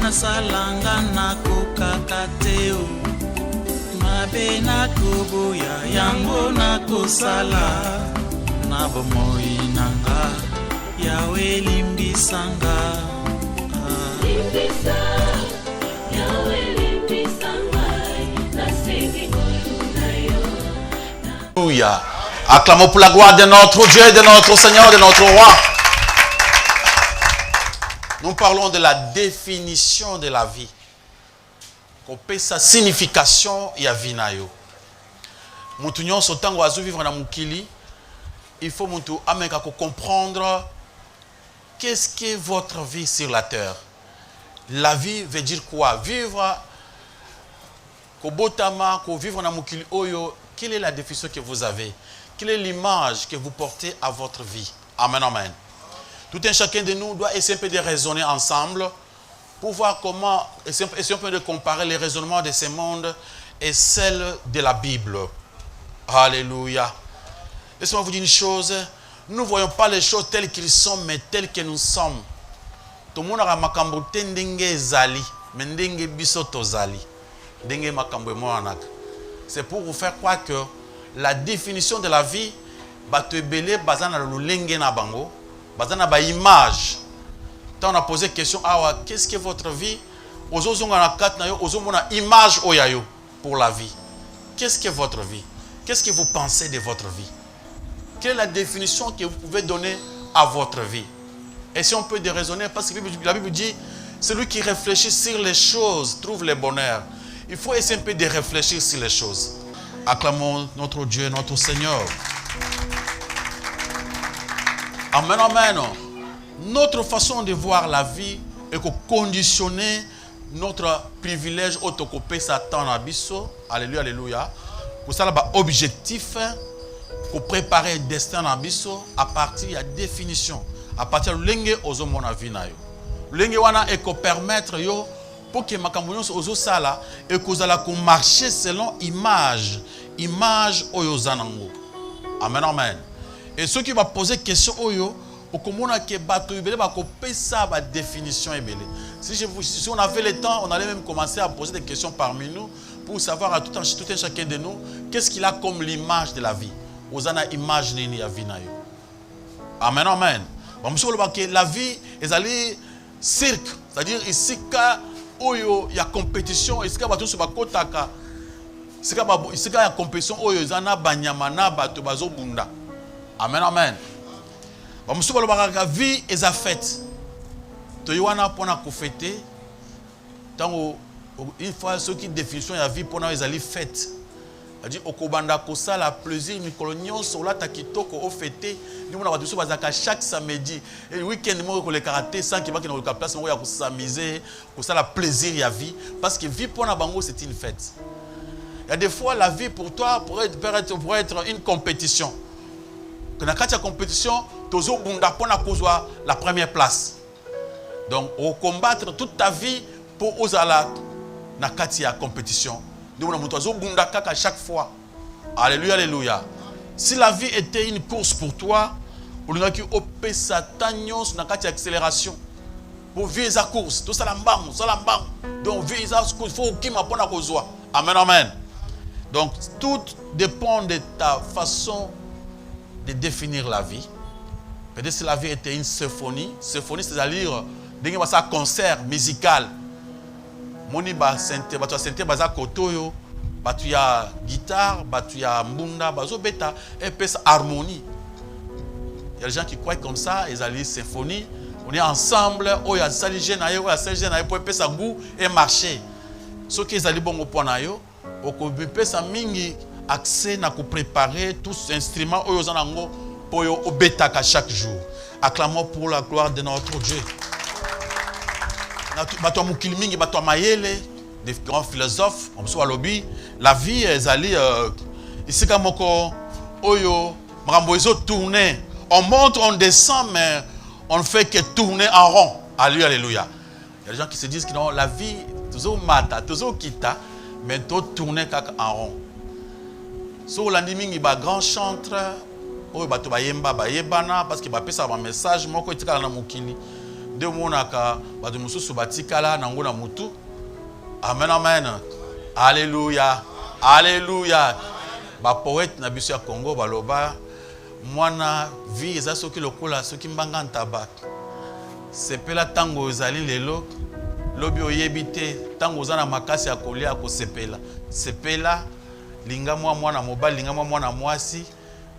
nasalanga nakoka teo mabe nakoboya yango nakosala na bomoi nanga yawe limbisanga limbisa yawe limbisanga nasengi koluna yo. Alléluia. Acclamons pour la gloire de notre Dieu, de notre Seigneur, de notre Roi. Nous parlons de la définition de la vie. Qu'on paie sa signification y a vinayo. Mutu nyonso tango azu vivre na mukili, il faut mutu ameka ko comprendre qu'est-ce que votre vie sur la terre. La vie veut dire quoi? Vivre ko botama, ko vivre na mukili oyo, quelle est la définition que vous avez? Quelle est l'image que vous portez à votre vie? Amen, amen. Tout un chacun de nous doit essayer un peu de raisonner ensemble pour voir comment, essayer un peu de comparer les raisonnements de ce monde et celles de la Bible. Alléluia. Laissez-moi vous dire une chose. Nous ne voyons pas les choses telles qu'elles sont, mais telles que nous sommes. Tout le monde a makambo tendenge zali, mendenge bisoto zali, denge makambo moanak. C'est pour vous faire croire que la définition de la vie, bato ebele bazana lulenge na bango, bazana ba image. Quand on a posé question, ah qu'est-ce que votre vie? Ozozonga na kat na yo, ozomona image oyayo pour la vie. Qu'est-ce que votre vie? Qu'est-ce que vous pensez de votre vie? Quelle est la définition que vous pouvez donner à votre vie? Et si on peut déraisonner, parce que la Bible dit, celui qui réfléchit sur les choses trouve le bonheur. Il faut essayer un peu de réfléchir sur les choses. Acclamons notre Dieu, notre Seigneur. Amen, amen. Notre façon de voir la vie est que conditionner notre privilège autocopé Satan abisso. Alléluia, alléluia. Pour ça, là, objectif, pour préparer le destin abisso à partir de la définition. À partir de l'enge ozo mona vinayo. L'enge wana est que permettre yo pour que makambo ozo sala et que zala ko marcher selon image oyo zanango. Amen, amen. Et ceux qui va poser question oyo okomona ke bato ibele ba ko pesa ba définition ebele. Si on avait le temps, on allait même commencer à poser des questions parmi nous pour savoir à tout un chacun de nous qu'est-ce qu'il a comme l'image de la vie. Ozana image nini ya vinayo. Amen, amen. La vie est allée cirque, c'est-à-dire ici il y a compétition, ici il y a compétition, il y a banyamana bato bazo bunda. Amen, amen. La vie est à fête. Toywana pona ko fêter. Tant une fois ceux qui définissent la vie pona ils allaient fête. C'est-à-dire okobanda ko sala plaisir mikolonyon sola takitoko au fêter. Nous on a tous bazaka chaque samedi et week-end moi ko le karaté sans qui va qui na ka place moi ya ko s'amuser, ko sala plaisir ya vie parce que vie pona bango c'est une fête. Il y a des fois la vie pour toi pourrait être une compétition. Quand on a une compétition, tozo bunda pona kozwa la première place. Donc on combattre toute ta vie pour osala na kati ya compétition. Nous on tozo bunda kaka chaque fois. Alléluia, alléluia. Si la vie était une course pour toi, on aurait pu opérer satanios na kati accélération. Pour vivre sa course, tout ça l'ambam. Donc vivre sa course, faut qu'il m'apprenne kozwa. Amen, amen. Donc tout dépend de ta façon de définir la vie. Peut-être si la vie était une symphonie, c'est-à-dire un concert musical. Moni ba synthé, ba synthé baza kotoyo, ba tu ya guitare, ba tu ya mbunda, bazo beta et puis harmonie. Il y a des gens qui croient comme ça, ils allaient symphonie, on est ensemble, oh il y a sali jenayo, oh il y a sali jenayo pour puis ça goût et marcher. Ce qui allaient bon au point nayo, au peut ça mingi accès na ko préparer tous instruments oh yo zanango pour yo obeta chaque jour. Acclamons pour la gloire de notre Dieu. Bato mukili mingi bato mayele des grands philosophes on soit lobby la vie est allée ici comme moko oyo makambo ezo tourner on monte on descend mais on ne fait que tourner en rond. Alléluia, alléluia. Il y a des gens qui se disent que non la vie toujours mata toujours kita mais tout tourner en rond. Sur la mingi ba grand chanteur oyo bato bayemba bayebana parce que ba pesa ba message moko etikala na mukili. de monaka bato mususu batikala nango na mutu. Amen, amen. Alléluia. Alléluia. Ba poète na biso ya Congo baloba mwana vie eza soki lokola soki mbanga ntaba. Sepela tango ezali lelo lobi oyebi te tango oza na makasi ya kolia kosepela. Sepela linga mwana mobali linga mwana mwasi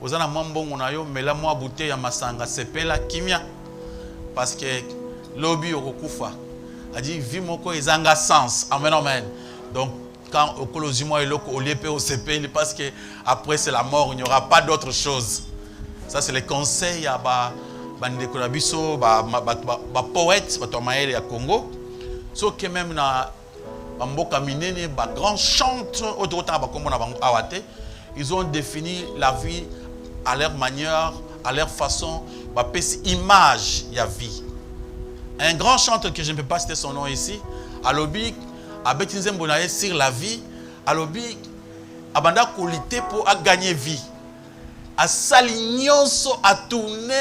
oza na mbongo na yo mela mwa bouteille ya masanga sepela kimia parce que lobi okokufa. A dit vie moko ezanga sens. Amen, amen. Donc quand au colosimo eloko au lieu au sepeli parce que après c'est la mort, il n'y aura pas d'autre chose. Ça c'est les conseils à bandeko na biso ba poète bato maele ya Congo. So que même na mboka minene ba grand chante autota ba komona bango awate, ils ont défini la vie à leur manière, à leur façon, ba pesi image ya vie. Un grand chanteur que je ne peux pas citer son nom ici, Alobi, Abetinzem Bonaye sur la vie, Alobi, Abanda Kolite pour gagner vie. A Salignoso a tourné,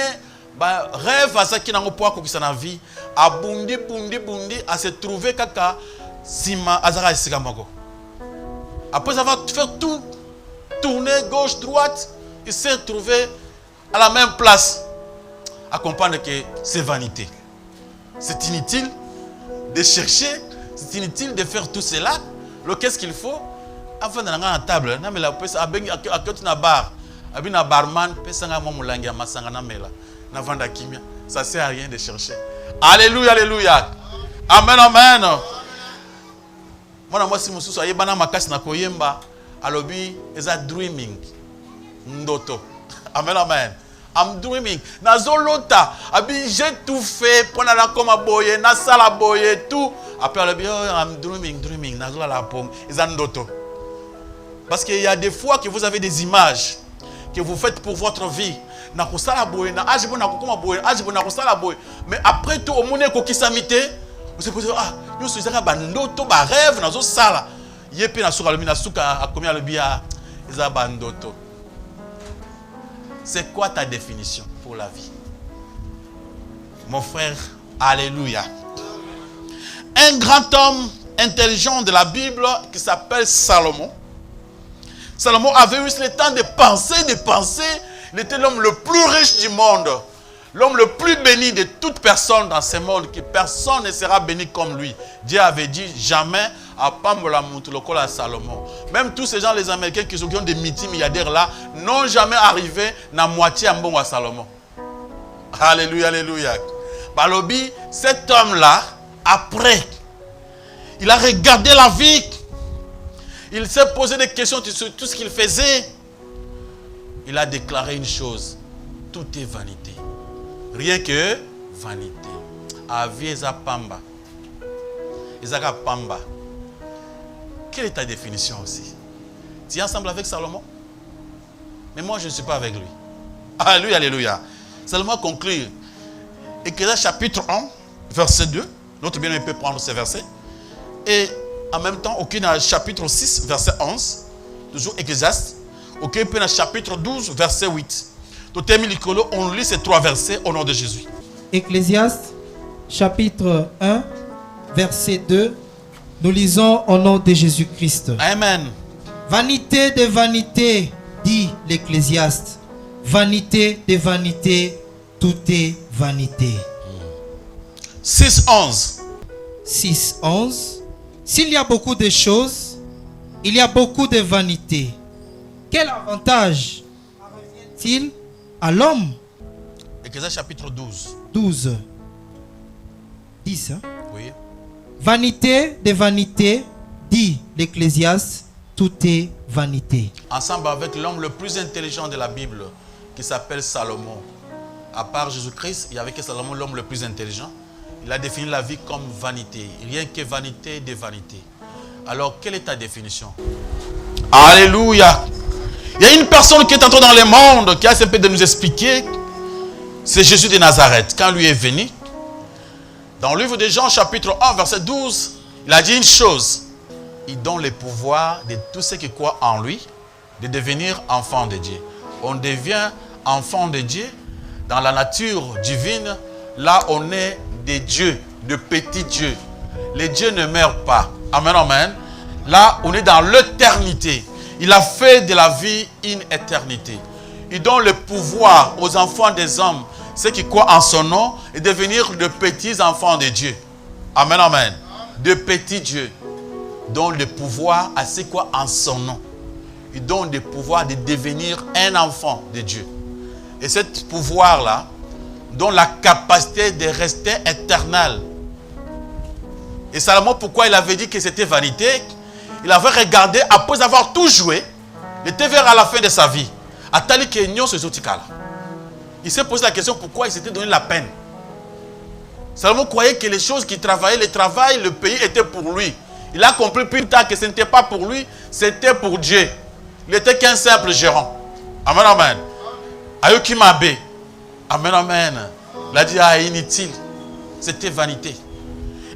rêve à ça qui n'a pas pour sa vie, a bundi, à se trouver kaka, Sima, Azara et Sigamoko. Après avoir fait tout, tourner gauche, droite, il s'est retrouvé à la même place. À comprendre que c'est vanité. C'est inutile de chercher, c'est inutile de faire tout cela. Qu'est-ce qu'il faut? Enfin, dans la table, na mela pesa abengi akoti na bar, abina barman pesa nga mo mulangi masanga na mela, na vanda kimia. Ça sert à rien de chercher. Alléluia, alléluia. Amen, amen. Mwana mwasi mususu ayebana makasi na koyemba, alobi eza dreaming. Ndoto. Amen, amen. I'm dreaming. Nazolota. Abi j'ai tout fait pour na comme boye, na sala boye tout. Après le bien I'm dreaming. Nazola la pom. Izandoto. Parce qu'il y a des fois que vous avez des images que vous faites pour votre vie. Na kusala boye, na ajibo na kokoma boye, ajibo na kusala boye. Mais après tout au monde ko kisamite, vous se posez nous sommes zaka bandoto ba rêve nazo sala. Yepe na suka lumina suka akomia le bia iza bandoto. C'est quoi ta définition pour la vie? Mon frère, alléluia. Un grand homme intelligent de la Bible qui s'appelle Salomon. Salomon avait eu le temps de penser. Il était l'homme le plus riche du monde. L'homme le plus béni de toute personne dans ce monde. Que personne ne sera béni comme lui. Dieu avait dit jamais à Pambola Moutulokol à Salomon. Même tous ces gens, les Américains qui ont des multimilliardaires là, n'ont jamais arrivé à moitié à bon à Salomon. Alléluia, alléluia. Balobi, cet homme-là, après, il a regardé la vie. Il s'est posé des questions sur tout ce qu'il faisait. Il a déclaré une chose. Tout est vanité. Rien que vanité. Avieza Pamba. Isaka Pamba. Quelle est ta définition aussi? Tu es ensemble avec Salomon? Mais moi, je ne suis pas avec lui. Alléluia, alléluia. Salomon conclut. Ecclésiaste chapitre 1, verset 2. Notre bien-aimé peut prendre ces versets. Et en même temps, aucun chapitre 6, verset 11. Toujours Ecclésiaste. Aucun peut dans chapitre 12, verset 8. On lit ces trois versets au nom de Jésus. Ecclésiaste, chapitre 1, verset 2. Nous lisons au nom de Jésus-Christ. Amen. Vanité de vanité, dit l'Ecclésiaste. Vanité de vanité, tout est vanité. 6.11. 6.11. S'il y a beaucoup de choses, il y a beaucoup de vanité. Quel avantage revient-il à l'homme? Ecclésiaste chapitre 12. 12. 10. Hein? Oui. Vanité de vanité, dit l'Ecclésiaste, tout est vanité. Ensemble avec l'homme le plus intelligent de la Bible, qui s'appelle Salomon. À part Jésus-Christ, il y avait que Salomon, l'homme le plus intelligent. Il a défini la vie comme vanité. Rien que vanité de vanité. Alors, quelle est ta définition? Alléluia. Il y a une personne qui est entrée dans le monde, qui a essayé de nous expliquer. C'est Jésus de Nazareth. Quand lui est venu, dans le livre de Jean, chapitre 1, verset 12, il a dit une chose. Il donne le pouvoir de tous ceux qui croient en lui, de devenir enfants de Dieu. On devient enfant de Dieu dans la nature divine. Là, on est des dieux, de petits dieux. Les dieux ne meurent pas. Amen, amen. Là, on est dans l'éternité. Il a fait de la vie une éternité. Il donne le pouvoir aux enfants des hommes, ceux qui croient en son nom, et devenir de petits enfants de Dieu. Amen, amen. De petits dieux. Donne le pouvoir à ceux qui croient en son nom. Il donne le pouvoir de devenir un enfant de Dieu. Et ce pouvoir-là donne la capacité de rester éternel. Et Salomon, pourquoi il avait dit que c'était vanité? Il avait regardé, après avoir tout joué, il était vers à la fin de sa vie. Il s'est posé la question pourquoi il s'était donné la peine. Salomon croyait que les choses qu'il travaillait, le travail, le pays était pour lui. Il a compris plus tard que ce n'était pas pour lui, c'était pour Dieu. Il n'était qu'un simple gérant. Amen, amen. Ayoki Mabe. Amen, amen. Il a dit, inutile. C'était vanité.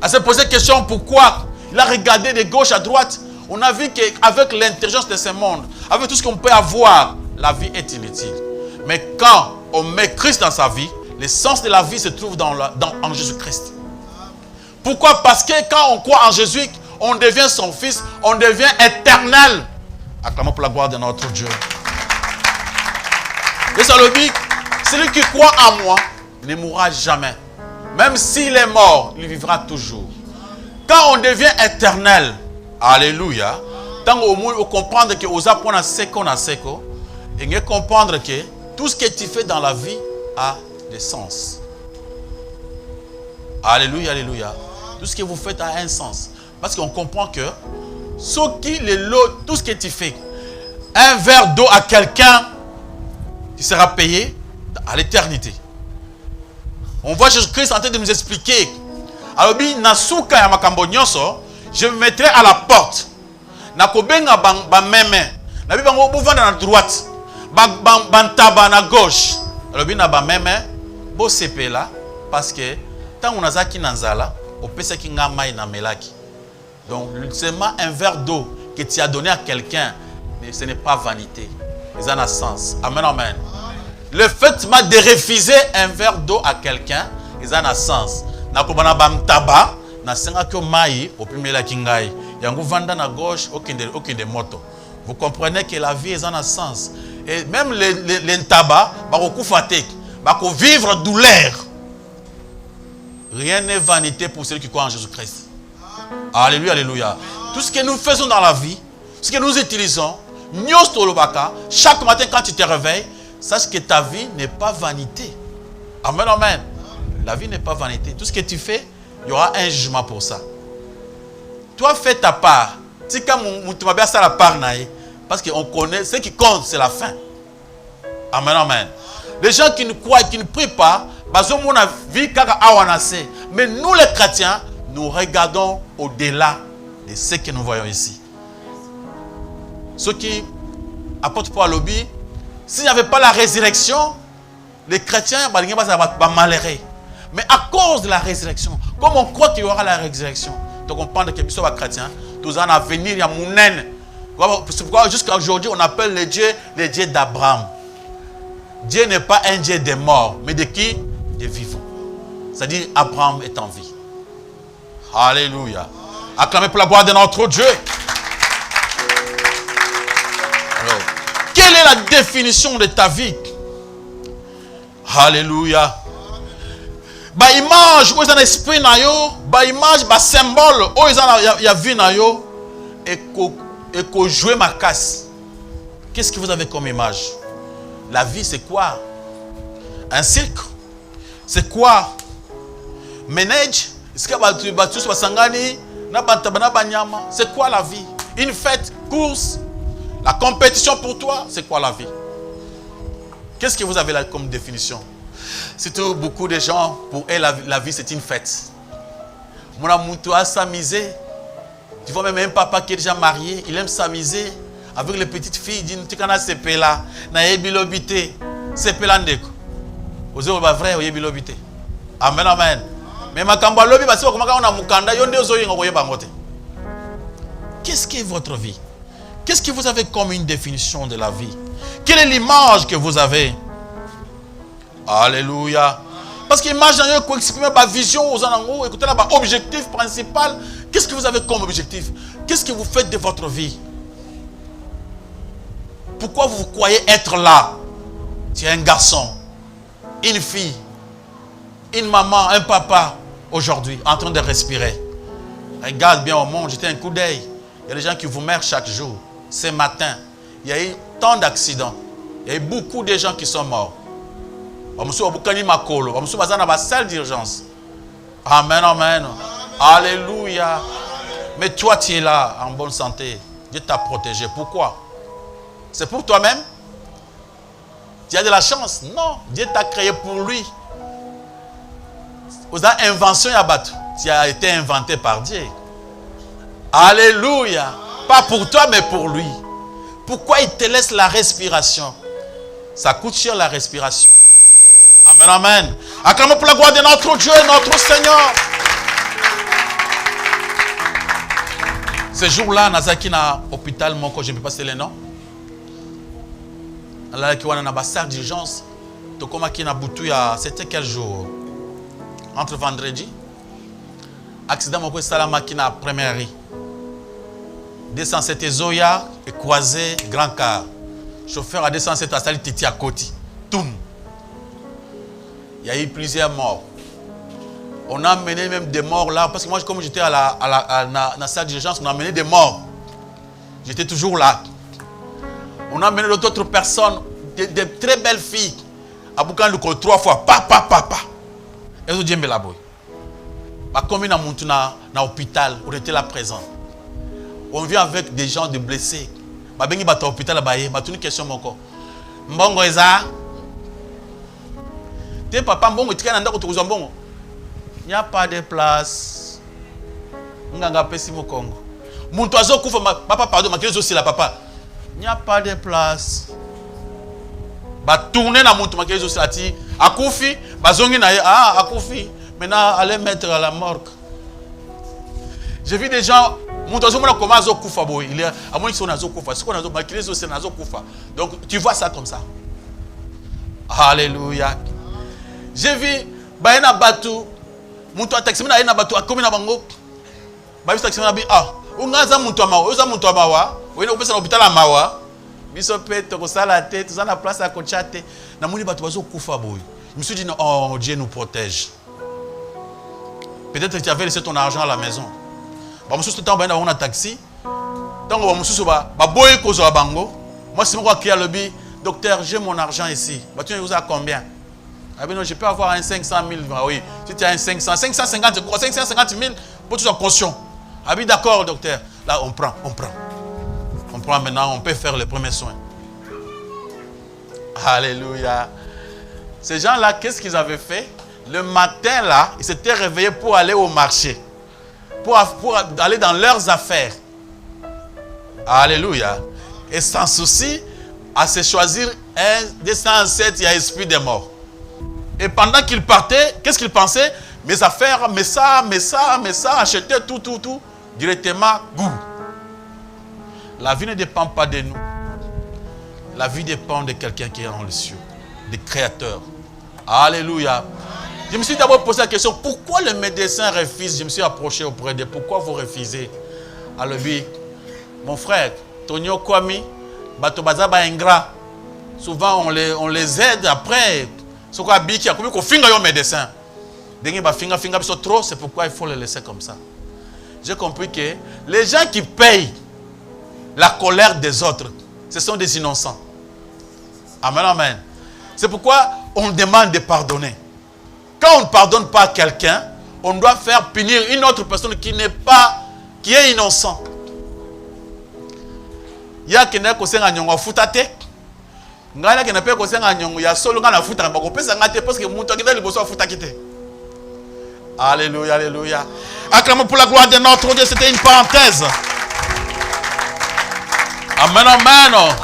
Il s'est posé la question pourquoi. Il a regardé de gauche à droite. On a vu qu'avec l'intelligence de ce monde, avec tout ce qu'on peut avoir, la vie est inutile. Mais quand on met Christ dans sa vie, l'essence de la vie se trouve en Jésus-Christ. Pourquoi? Parce que quand on croit en Jésus, on devient son fils, on devient éternel. Acclamons pour la gloire de notre Dieu. Et ça le dit, celui qui croit en moi ne mourra jamais. Même s'il est mort, il vivra toujours. Quand on devient éternel, alléluia, tant au moins on comprend que aux apprendre à ce qu'on a seco, et on comprendre que tout ce que tu fais dans la vie a des sens. Alléluia, alléluia. Tout ce que vous faites a un sens. Parce qu'on comprend que tout ce que tu fais, un verre d'eau à quelqu'un, qui sera payé à l'éternité. On voit Jésus-Christ en train de nous expliquer. Alors, je me mettrai à la porte. Nakobenga ba meme. Nabi bango bovanda na droite. Ban taba na gauche. Alors bi na ba meme bo sepela parce que tant on azaki nanzala, opesa ki ngamai na melaki. Donc seulement un verre d'eau que tu as donné à quelqu'un, mais ce n'est pas vanité. Ça a un sens. Amen, amen. Le fait de refuser un verre d'eau à quelqu'un, ça a un sens. Nakobana bam taba. Na senga kyo mai opimela kingai yango vanda na gauche okende moto. Vous comprenez que la vie est en un sens. Et même les tabac bako fatigue, bako vivre douleur. Rien n'est vanité pour celui qui croit en Jésus-Christ. Alléluia, alléluia. Tout ce que nous faisons dans la vie, ce que nous utilisons, chaque matin quand tu te réveilles, sache que ta vie n'est pas vanité. Amen, amen. La vie n'est pas vanité. Tout ce que tu fais, il y aura un jugement pour ça. Toi, fais ta part. C'est comme tu m'as bien ça la part, parce qu'on connaît, ce qui compte, c'est la fin. Amen, amen. Les gens qui ne croient, qui ne prient pas, mais nous les chrétiens, nous regardons au-delà de ce que nous voyons ici. Ceux qui apportent pas lobby, s'il n'y avait pas la résurrection, les chrétiens vont malheureux. Mais à cause de la résurrection, comme on croit qu'il y aura la résurrection, donc on parle de quelque chose de chrétien, tous en avenir, il y a Mounen. C'est pourquoi jusqu'à aujourd'hui, on appelle les dieux d'Abraham. Dieu n'est pas un Dieu des morts, mais de qui? Des vivants. C'est-à-dire, Abraham est en vie. Alléluia. Acclamez pour la gloire de notre Dieu. Alors, quelle est la définition de ta vie? Alléluia. Ba image où ils ont esprit na yo, ba image, ba symbole où ils ont ya vie na yo, et qu'on joue ma casse. Qu'est-ce que vous avez comme image? La vie, c'est quoi? Un cirque? C'est quoi? Ménage? Est-ce que c'est quoi la vie? Une fête, course, la compétition pour toi, c'est quoi la vie? Qu'est-ce que vous avez là comme définition? Surtout beaucoup de gens, pour eux, la vie c'est une fête. Mon amour, tu as s'amuser. Tu vois même un papa qui est déjà marié, il aime s'amuser avec les petites filles. Il dit, tu connais ces pela, na yebilobité, ces pelandeko. Vous êtes vrai, vous yebilobité. Amen, amen. Mais ma kamba lobi, parce que comment on a mukanda, yonde ozoyi ngoye bangote. Qu'est-ce qui est votre vie? Qu'est-ce que vous avez comme une définition de la vie? Quelle est l'image que vous avez? Alléluia. Parce qu'image il faut exprimer ma vision aux anangos, écoutez là, objectif principal. Qu'est-ce que vous avez comme objectif? Qu'est-ce que vous faites de votre vie? Pourquoi vous croyez être là? Tu es un garçon, une fille, une maman, un papa, aujourd'hui, en train de respirer. Regarde bien au monde, jetez un coup d'œil. Il y a des gens qui vous meurent chaque jour. Ce matin, il y a eu tant d'accidents. Il y a eu beaucoup de gens qui sont morts. On me souhaite dans la salle d'urgence. Amen, amen. Alléluia. Mais toi, tu es là, en bonne santé. Dieu t'a protégé. Pourquoi? C'est pour toi-même? Tu as de la chance? Non. Dieu t'a créé pour lui. Vous avez invention à battre. Tu as été inventé par Dieu. Alléluia. Pas pour toi, mais pour lui. Pourquoi il te laisse la respiration? Ça coûte cher la respiration. Amen, amen. Acclamons pour la gloire de notre Dieu et notre Seigneur. Ce jour-là, Nazaki na hôpital, je ne peux pas citer le nom. Là, qui a une salle d'urgence. C'était quel jour? Entre vendredi. Accident, mon salama qui na première rue. 207 Zoya et croisé grand car. Chauffeur à 207 à Sali Titi à côté. Toum. Il y a eu plusieurs morts. On a amené même des morts là. Parce que moi, comme j'étais à la salle d'urgence, on a amené des morts. J'étais toujours là. On a amené d'autres personnes, des très belles filles. À Boukan Luko 3 fois. Papa. Elles ont dit la boy. Comme on a monté dans l'hôpital, on était là présent. On vient avec des gens de blessés. On vient à l'hôpital, on a une question. Mbongo eza. T'es papa mbongo, tu es dans le mbongo. Il n'y a pas de place. Nganga pesi mo Congo. Mon oiseau koufa papa pardon, ma question aussi la papa. Il n'y a pas de place. Ba tourner na montu ma question aussi la ti. Akoufi, bazongi na akoufi. Maintenant allez mettre à la morgue. J'ai vu des gens mon oiseau mona comment azo koufa boy. Il est à moins qu'ils sont azo koufa. Ce qu'on a ma question aussi azo koufa. Donc tu vois ça comme ça. Alléluia. J'ai vu baena batu muntu ataxi mina ina batu akomi na bango ba biso taxi na bi ungaza muntu amawa uza muntu amawa wena upesa na hôpital amawa biso pe to kosala te to na place à kochate na muni batu bazo kufa boy. Je me suis dit non, oh Dieu nous protège. Peut-être que tu avais laissé ton argent à la maison. Ba mususu temps baena on a taxi tango ba mususu ba boy kozo bango. Moi c'est moi qui a le bi docteur, j'ai mon argent ici. Bah tu nous as combien? Ah ben non, je peux avoir un 500 000. Oui, si tu as un 550 000, pour que tu sois conscient. Ah oui, d'accord, docteur. Là, on prend. On prend maintenant, on peut faire les premiers soins. Alléluia. Ces gens-là, qu'est-ce qu'ils avaient fait? Le matin, là, ils s'étaient réveillés pour aller au marché. Pour aller dans leurs affaires. Alléluia. Et sans souci, à se choisir un 207, il y a esprit des morts. Et pendant qu'il partait, qu'est-ce qu'il pensait? Mes affaires, mais ça, acheter tout. Directement, goût. La vie ne dépend pas de nous. La vie dépend de quelqu'un qui est dans les cieux, des créateurs. Alléluia. Je me suis d'abord posé la question, pourquoi le médecin refuse? Je me suis approché auprès de pourquoi vous refusez? Alors lui, mon frère, Tonio Kwami, Bato Bazaba ingrat. Souvent on les aide après. Ce qu'on a dit, il qu'on finga un médecin. Trop, c'est pourquoi il faut le laisser comme ça. J'ai compris que les gens qui payent la colère des autres, ce sont des innocents. Amen, amen. C'est pourquoi on demande de pardonner. Quand on ne pardonne pas quelqu'un, on doit faire punir une autre personne qui est innocent. Il y a quelqu'un qui a fait ngana ke na pe ko senga nyongo ya solo ngana futa ba ko pesa ngate parce que muntu akita liboso afuta kite. Alléluia, alléluia. Acclamons pour la gloire de notre Dieu, c'était une parenthèse. Amen, amen.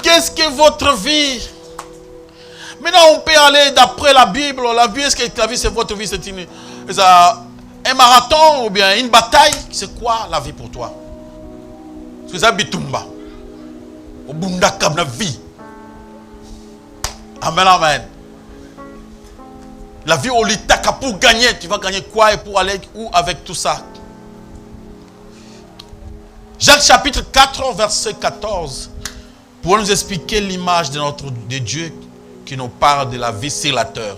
Qu'est-ce que votre vie? Maintenant on peut aller d'après la Bible, la vie, est-ce que la vie c'est votre vie, c'est un marathon ou bien une bataille? C'est quoi la vie pour toi? C'est ça bitumba. Au bunda comme la vie. Amen, amen. La vie au litaka pour gagner. Tu vas gagner quoi et pour aller où avec tout ça? Jacques chapitre 4, verset 14. Pour nous expliquer l'image de Dieu qui nous parle de la vie sur la terre.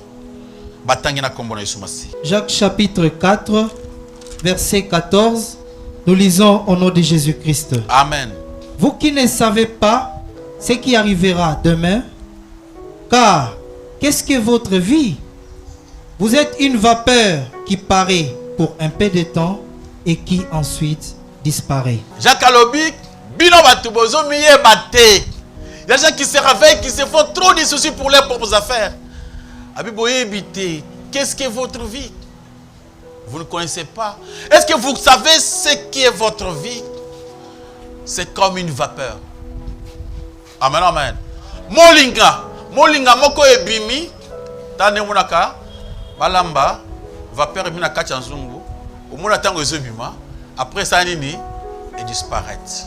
Jacques chapitre 4, verset 14. Nous lisons au nom de Jésus-Christ. Amen. Vous qui ne savez pas ce qui arrivera demain, car qu'est-ce que votre vie? Vous êtes une vapeur qui paraît pour un peu de temps et qui ensuite disparaît. Jacques Alobi, bino batubozo miye bate. Il y a des gens qui se réveillent, qui se font trop de soucis pour leurs propres affaires. Abiboye habité, qu'est-ce que votre vie? Vous ne connaissez pas. Est-ce que vous savez ce qui est votre vie? C'est comme une vapeur. Amen, amen. Molinga moko ebimi, tane munaka, balamba, vapeur ebina kachanzungu, omuna tango ezobima, après ça nini, et disparaître.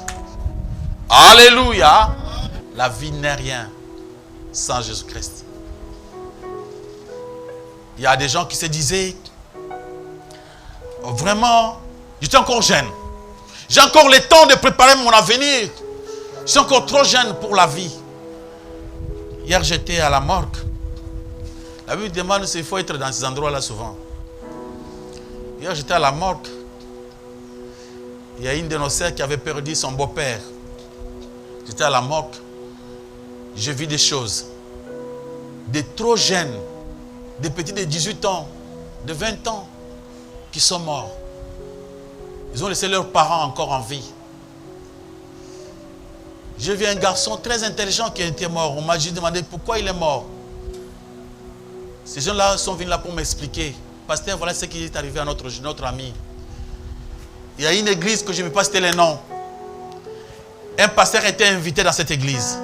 Alléluia. La vie n'est rien sans Jésus-Christ. Il y a des gens qui se disaient, vraiment, j'étais encore jeune. J'ai encore le temps de préparer mon avenir. Je suis encore trop jeune pour la vie. Hier, j'étais à la morgue. La Bible demande s'il faut être dans ces endroits-là souvent. Hier, j'étais à la morgue. Il y a une de nos sœurs qui avait perdu son beau-père. J'étais à la morgue. J'ai vu des choses. Des trop jeunes, des petits de 18 ans, de 20 ans, qui sont morts. Ils ont laissé leurs parents encore en vie. J'ai vu un garçon très intelligent qui était mort. On m'a demandé pourquoi il est mort. Ces gens-là sont venus là pour m'expliquer. Pasteur, voilà ce qui est arrivé à notre ami. Il y a une église que je ne vais pas citer les noms. Un pasteur était invité dans cette église.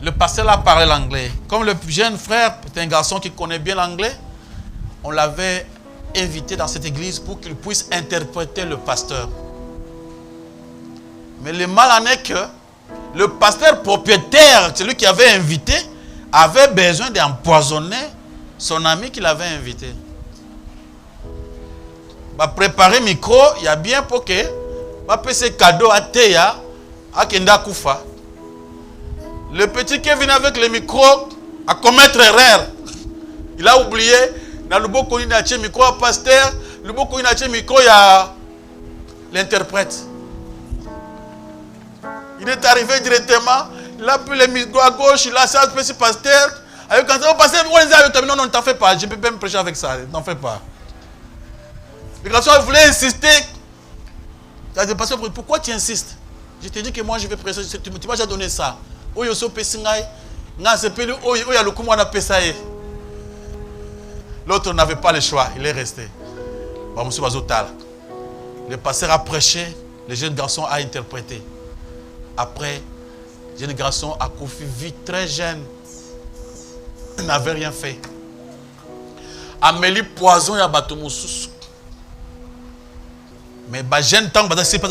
Le pasteur là parlait l'anglais. Comme le jeune frère est un garçon qui connaît bien l'anglais, on l'avait invité dans cette église pour qu'il puisse interpréter le pasteur. Mais le mal en est que le pasteur propriétaire, celui qui avait invité, avait besoin d'empoisonner son ami qu'il avait invité. Va préparer le micro, il y a bien pour que va passer cadeau à Théa, à Kenda Koufa. Le petit qui est venu avec le micro à commettre erreur. Il a oublié, dans le beau connu n'a micro à pasteur, le beau connu n'a micro il y a l'interprète. Il est arrivé directement, il a pris le micro à gauche, il a ça, petit pasteur. Avec quand on pasteur, non, non, ne t'en fais pas, je ne peux pas me prêcher avec ça, n'en fais pas. Le garçon voulait insister. Il a dit, pasteur, pourquoi tu insistes? Je t'ai dit que moi je vais prêcher, tu m'as déjà donné ça. L'autre n'avait pas le choix, il est resté. Le pasteur a prêché, le jeune garçon a interprété. Après, le jeune garçon a confié vie très jeune. Il n'avait rien fait. Amélie poison ya batomoussous. Mais les jeunes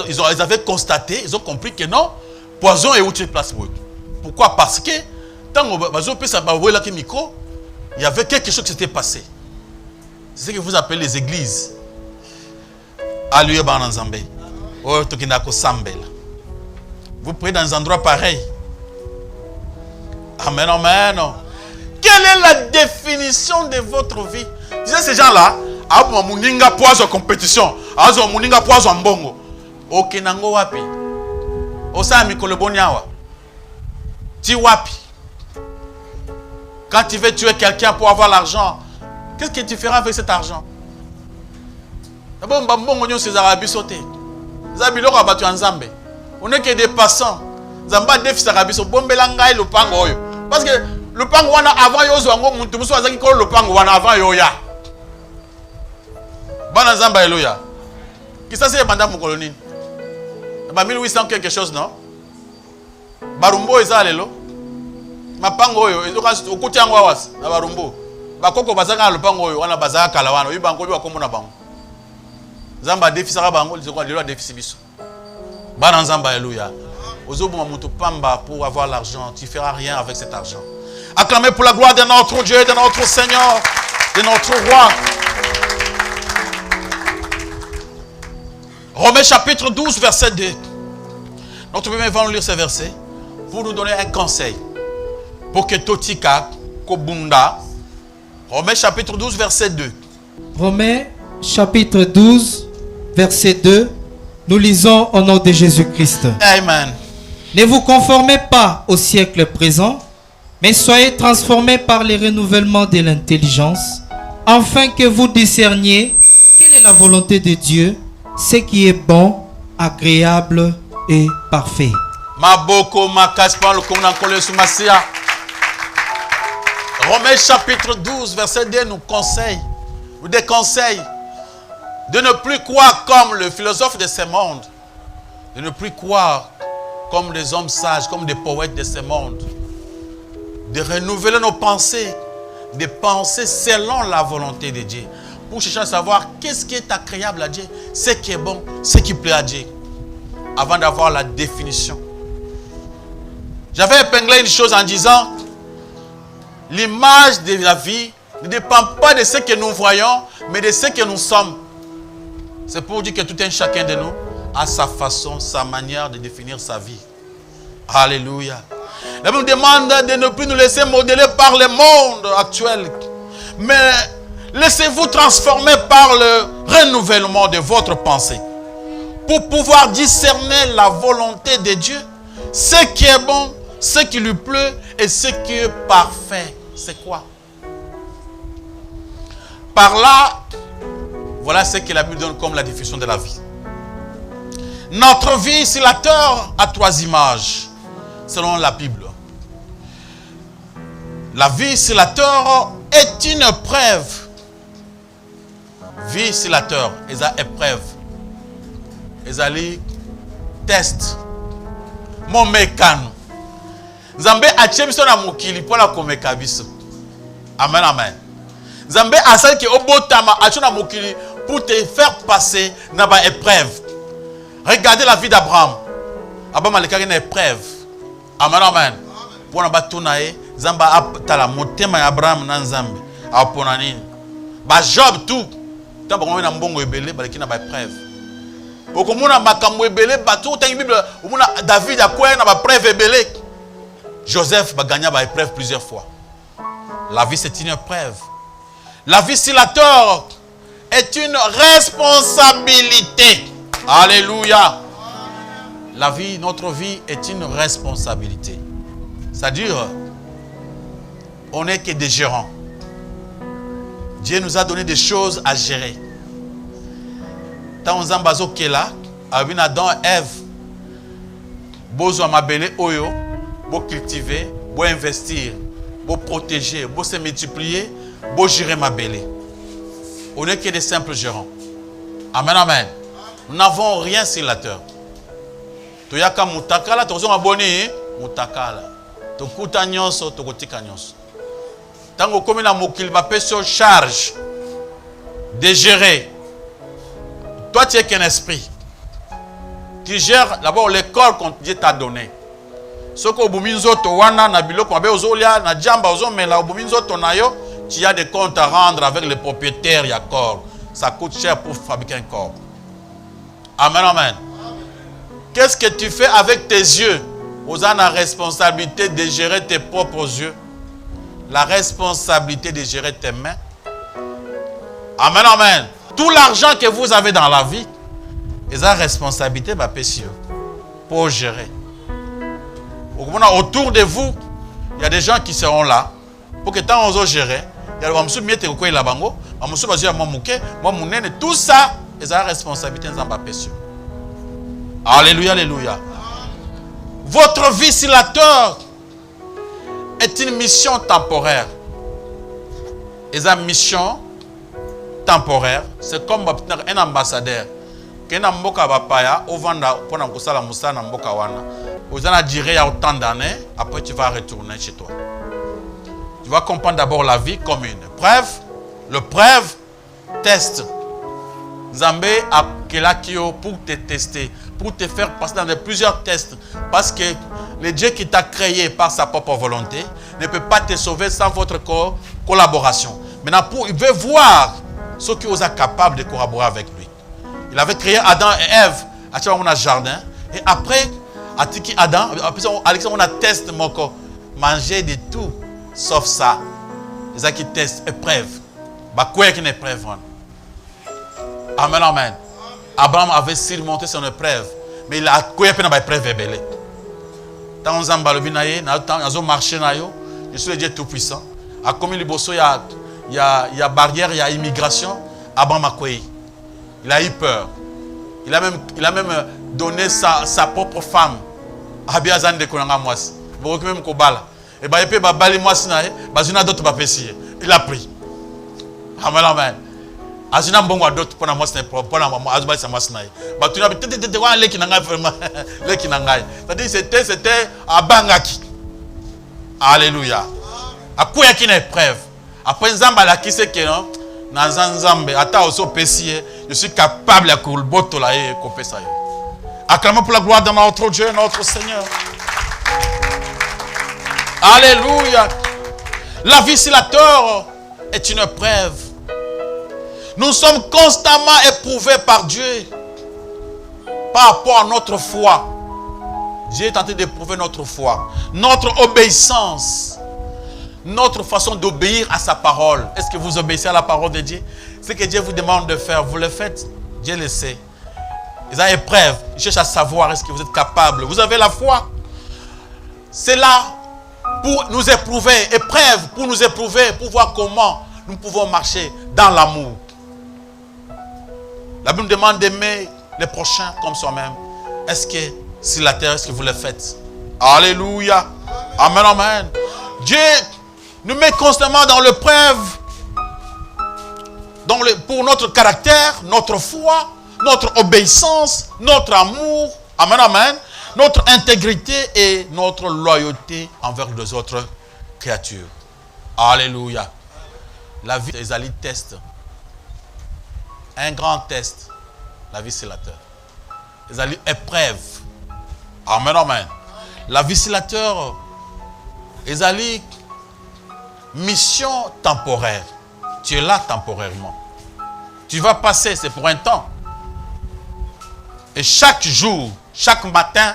ils avaient constaté, ils ont compris que non, poison est où tu place. Pourquoi? Parce que tant que micro, il y avait quelque chose qui s'était passé. C'est ce que vous appelez les églises. Alléluia Bananzambe. Vous priez dans un endroit pareil. Amen, amen. Quelle est la définition de votre vie? Disais ces gens-là, abo muninga poison compétition, azo muninga poison mbongo. Okenango wapi? Osa mikolo bonyawa. Ti wapi? Quand tu veux tuer quelqu'un pour avoir l'argent, qu'est-ce que tu feras avec cet argent? D'abord, mbongo nyo ces arabes sauté. Zabilo rabatu nzambe. On n'est que des passants. Zamba défi arabi so bombelanga le pango oyo. Parce que le pango wana avant yo zo ngo muntu muso azaki ko le pango wana avant yo ya. Bana nzamba alléluia. Qui ça c'est banda mukoloni? Ba 1800 quelque chose non? Barumbo eza lelo. Mapango oyo ezoka okuti yango awasi na barumbo. Bakoko bazaka le pango oyo wana bazaka kala wana yibango bi bakomona bango. Zamba défi saka bango lizoko lelo défi biso. Bana nzamba alléluia. Ozoboma mutu pamba pour avoir l'argent, tu feras rien avec cet argent. Acclamez pour la gloire de notre Dieu et de notre Seigneur. de notre roi. Romains chapitre 12, verset 2. Notre premier va nous lire ce verset pour nous donner un conseil. Pour que Totika, Kobunda. Romains chapitre 12, verset 2. Romains chapitre 12, verset 2. Nous lisons au nom de Jésus-Christ. Amen. Ne vous conformez pas au siècle présent, mais soyez transformés par le renouvellement de l'intelligence, afin que vous discerniez quelle est la volonté de Dieu, ce qui est bon, agréable et parfait. Maboko Makaspan le Konankole Sumasia. Romains chapitre 12, verset 2 nous conseille, nous déconseille de ne plus croire comme le philosophe de ce monde, de ne plus croire comme des hommes sages, comme des poètes de ce monde, de renouveler nos pensées, de penser selon la volonté de Dieu, pour chercher à savoir qu'est-ce qui est agréable à Dieu, ce qui est bon, ce qui plaît à Dieu, avant d'avoir la définition. J'avais épinglé une chose en disant, l'image de la vie ne dépend pas de ce que nous voyons, mais de ce que nous sommes. C'est pour dire que tout un chacun de nous a sa façon, sa manière de définir sa vie. Alléluia. La Bible demande de ne plus nous laisser modeler par le monde actuel, mais laissez-vous transformer par le renouvellement de votre pensée pour pouvoir discerner la volonté de Dieu, ce qui est bon, ce qui lui plaît et ce qui est parfait. C'est quoi? Par là, voilà ce que la Bible donne comme la définition de la vie. Notre vie sur la terre a trois images, selon la Bible. La vie sur la terre est une épreuve. Vie sur la terre est une épreuve. Ezali test. Mon mécano. Nzambe atie biso na mokili pona komeka biso. Amen, amen. Nzambe asali ki obotama atie na mokili pour te faire passer na ba épreuve. Regardez la vie d'Abraham. Abraham alekaki na épreuve. Amen, amen. Pona batuna ye, Nzambe atala motema ya Abraham na Nzambe. Apona nini? Ba Job tout. Tamba komona mbongo ebele baleki na ba épreuve. Okomona makambo ebele bato tangi Bible omona David akoya na ba preuve ebele. Joseph va gagner par épreuve plusieurs fois. La vie, c'est une épreuve. La vie sur la terre est une responsabilité. Alléluia. La vie, notre vie est une responsabilité. C'est-à-dire, on n'est que des gérants. Dieu nous a donné des choses à gérer. Tant on zambazo kela, avec Adam et Ève, bozo amabele oyo. Pour cultiver, pour investir, pour protéger, pour se multiplier, pour gérer ma belle. On n'est que des simples gérants. Amen, amen. Nous n'avons rien sur la terre. Tu y a comme mutakala, tu as abonné, mutakala. Tu kuta nyonso, tu kotika nyonso. Tango comme na mokil va payer sur charge de gérer. Toi tu es qu'un esprit qui gère d'abord l'école que Dieu t'a donné. Ce que obuminzoto wana na biloko mabe ozolia na jamba ozomela obuminzoto na yo, tu as des comptes à rendre avec le propriétaire ya corps. Ça coûte cher pour fabriquer un corps. Amen, amen. Qu'est-ce que tu fais avec tes yeux? Vous avez la responsabilité de gérer tes propres yeux. La responsabilité de gérer tes mains. Amen, amen. Tout l'argent que vous avez dans la vie, ils ont la responsabilité pour gérer. Autour de vous, il y a des gens qui seront là pour que tant on gérer. Il y a des gens qui tout ça, ils ont la responsabilité. Alléluia, alléluia. Votre vie sur la terre est une mission temporaire. Et une mission temporaire, c'est comme un ambassadeur. Quand on mboka bapaya, on va pour kusala musana mboka wana. Vous allez durer autant d'années, après tu vas retourner chez toi. Tu vas comprendre d'abord la vie comme une preuve. Le preuve, test. Nzambe a kelakio pour te tester, pour te faire passer dans plusieurs tests. Parce que le Dieu qui t'a créé par sa propre volonté ne peut pas te sauver sans votre collaboration. Maintenant, il veut voir ceux qui osent être capables de collaborer avec lui. Il avait créé Adam et Ève à un jardin. Et après, Adam, on a testé mon corps. Manger de tout, sauf ça. Les gens qui testent, épreuve. Quoi est une épreuve? Amen, amen. Abraham avait surmonté son épreuve. Mais il a quoi une épreuve belle. Tant on a marché, je suis le Dieu Tout-Puissant. À comme il y a barrière, il y a immigration. Abraham a quoi? Il a eu peur. Il a même donné sa propre femme. Abiazan de Konanga Mwasi. Beaucoup même Kobala. Et bah, il a bali Mwasi na bazuna d'autres bapesier. Il a pris. Amen, amen. Azuna mbongo d'autres pour la Mwasi pour la maman azubali sa Mwasi na. Bah tu n'as peut-être wa leki nanga vraiment leki nanga. C'est-à-dire c'était à Bangaki. Alléluia. À quoi est-ce qu'il y a une épreuve? Après Nzamba la qui c'est que non? Nzambe ata oso pesier, je suis capable de kulboto la et couper ça. Acclamons pour la gloire de notre Dieu, notre Seigneur. Alléluia. La vie sur la terre est une épreuve. Nous sommes constamment éprouvés par Dieu par rapport à notre foi. Dieu est tenté d'éprouver notre foi, notre obéissance, notre façon d'obéir à sa parole. Est-ce que vous obéissez à la parole de Dieu? Ce que Dieu vous demande de faire, vous le faites. Dieu le sait. Ils ont épreuve. Ils cherchent à savoir est-ce que vous êtes capable. Vous avez la foi. C'est là pour nous éprouver. Épreuve pour nous éprouver, pour voir comment nous pouvons marcher dans l'amour. La Bible nous demande d'aimer les prochains comme soi-même. Est-ce que sur la terre, est-ce que vous le faites? Alléluia. Amen, amen. Dieu nous met constamment dans l'épreuve pour notre caractère, notre foi, notre obéissance, notre amour, amen, amen, notre intégrité et notre loyauté envers les autres créatures. Alléluia. La vie des alliés test. Un grand test. La vie sur la terre. Les alliés épreuve. Amen, amen. La vie sur la terre. Les alliés mission temporaire. Tu es là temporairement. Tu vas passer, c'est pour un temps. Et chaque jour, chaque matin,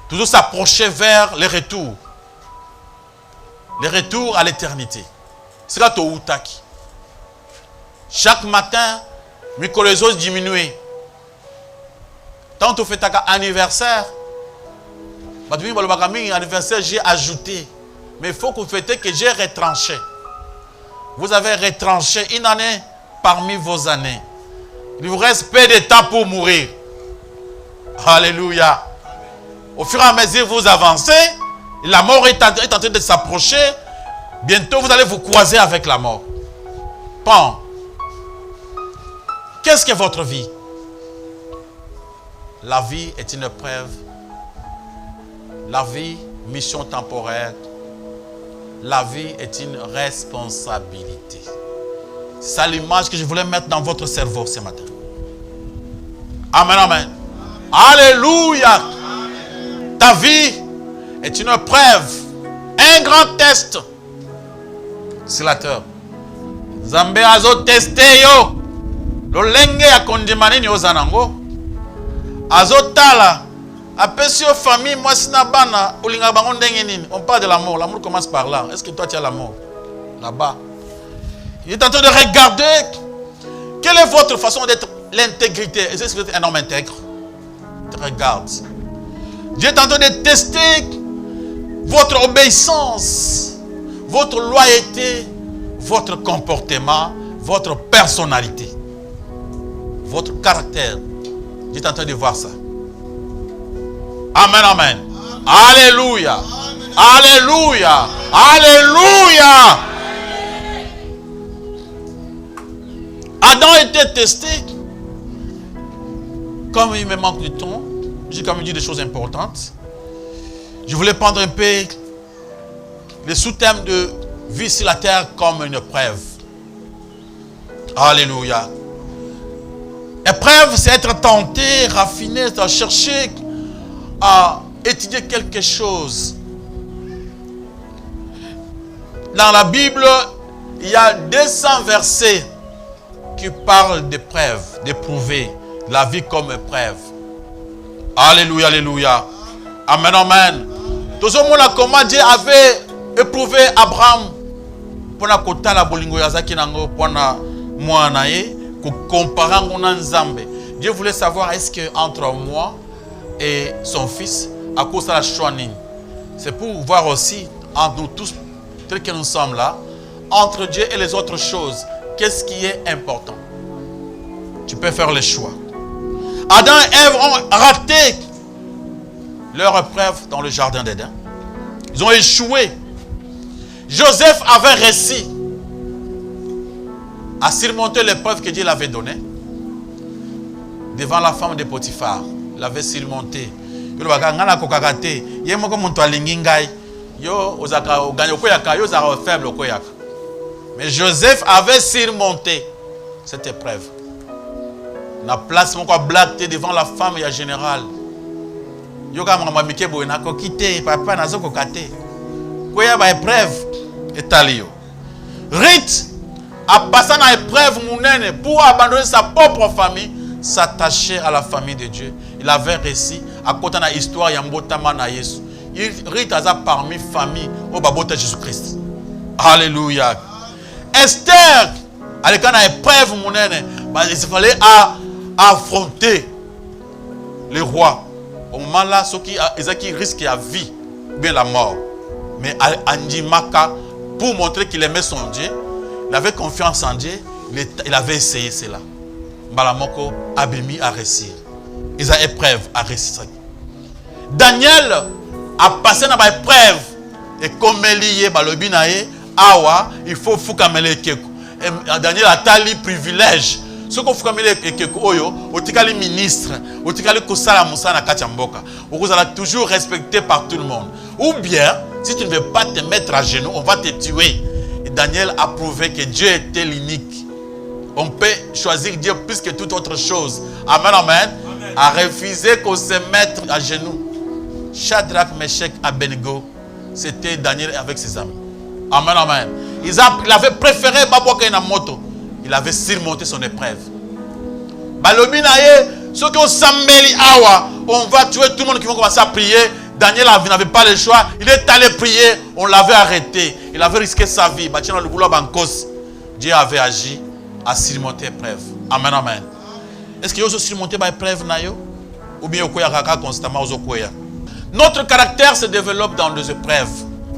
toujours s'approcher vers le retour. Le retour à l'éternité. C'est là où tu es. Chaque matin, les autres diminuent. Tant que tu fais ton anniversaire, anniversaire, j'ai ajouté. Mais il faut que vous fêtez que j'ai retranché. Vous avez retranché une année parmi vos années. Il vous reste peu de temps pour mourir. Alléluia. Au fur et à mesure que vous avancez, la mort est en train de s'approcher. Bientôt, vous allez vous croiser avec la mort. Pan. Qu'est-ce que votre vie? La vie est une épreuve. La vie, mission temporaire. La vie est une responsabilité. C'est ça l'image que je voulais mettre dans votre cerveau ce matin. Amen, amen. Alléluia. Amen. Ta vie est une épreuve. Un grand test. C'est la terre. Zambé azo testé yo. Lolenge ya kondimani ni ozanango. Azo tala. Apesi yo famille, moi sina bana, olinga bango ndenge nini. On parle de l'amour. L'amour commence par là. Est-ce que toi tu as l'amour? Là-bas. Il est en train de regarder quelle est votre façon d'être, l'intégrité. Est-ce que vous êtes un homme intègre? Regarde. Dieu est en train de tester votre obéissance, votre loyauté, votre comportement, votre personnalité, votre caractère. Dieu est en train de voir ça. Amen, amen. Alléluia. Alléluia. Alléluia. Adam était testé. Comme il me manque du temps, j'ai quand même dit des choses importantes. Je voulais prendre un peu le sous-thème de vie sur la terre comme une épreuve. Alléluia. Épreuve, c'est être tenté, raffiné, chercher à étudier quelque chose. Dans la Bible, Il y a 200 versets qui parlent d'épreuves, d'éprouver la vie comme épreuve. Alléluia, alléluia. Amen, amen. Tout ce monde, comment Dieu avait éprouvé Abraham pour la kota la bolingo yazaki nango pour na moanaye ko comparer ngona nzambe. Dieu voulait savoir est-ce que entre moi et son fils à cause de la choix. C'est pour voir aussi entre nous tous tels que nous sommes là, entre Dieu et les autres choses, qu'est-ce qui est important? Tu peux faire le choix. Adam et Ève ont raté leur épreuve dans le jardin d'Éden. Ils ont échoué. Joseph avait réussi à surmonter l'épreuve que Dieu l'avait donnée. Devant la femme de Potiphar, il avait surmonté. Mais Joseph avait surmonté cette épreuve. La place mon blague devant la femme et la générale. Yoga mama mikebo na ko kité papa na zo ko kate. Ko ya ba épreuve etalio. Ruth a passé na épreuve munene pour abandonner sa propre famille, s'attacher à la famille de Dieu. Il avait réussi à côté na histoire ya mbotama na Yesu. Ruth a parmi famille au babota Jésus-Christ. Alléluia. Esther avec une épreuve munene, il fallait affronter le roi. Au moment là, ceux qui risquent la vie, bien la mort. Mais Andimaka, pour montrer qu'il aimait son Dieu, il avait confiance en Dieu, il avait essayé cela. Balamoko Abimi a réussi. Ils ont épreuve à réussir. Daniel a passé dans l'épreuve. Et comme lié balobinae, awa, il faut foukamele keko. Daniel a tali privilège. Ce qu'on fait comme oyo, otikali ministre, otikali kosala musana kachamboka. Vous allez toujours respecté par tout le monde. Ou bien, si tu ne veux pas te mettre à genoux, on va te tuer. Et Daniel a prouvé que Dieu était l'unique. On peut choisir Dieu plus que toute autre chose. Amen, amen. A refusé qu'on se mette à genoux. Shadrach, Meshach, Abednego, c'était Daniel avec ses amis. Amen, amen. Il avait préféré Babouaka na moto. Il avait surmonté son épreuve. Balobinaye, ceux qui ont sambeli awa, on va tuer tout le monde qui va commencer à prier. Daniel n'avait pas le choix. Il est allé prier, on l'avait arrêté. Il avait risqué sa vie. Dieu avait agi à surmonter l'épreuve. Amen, amen. Est-ce que vous avez surmonté l'épreuve? Ou bien vous avez constamment notre caractère se développe dans des épreuves.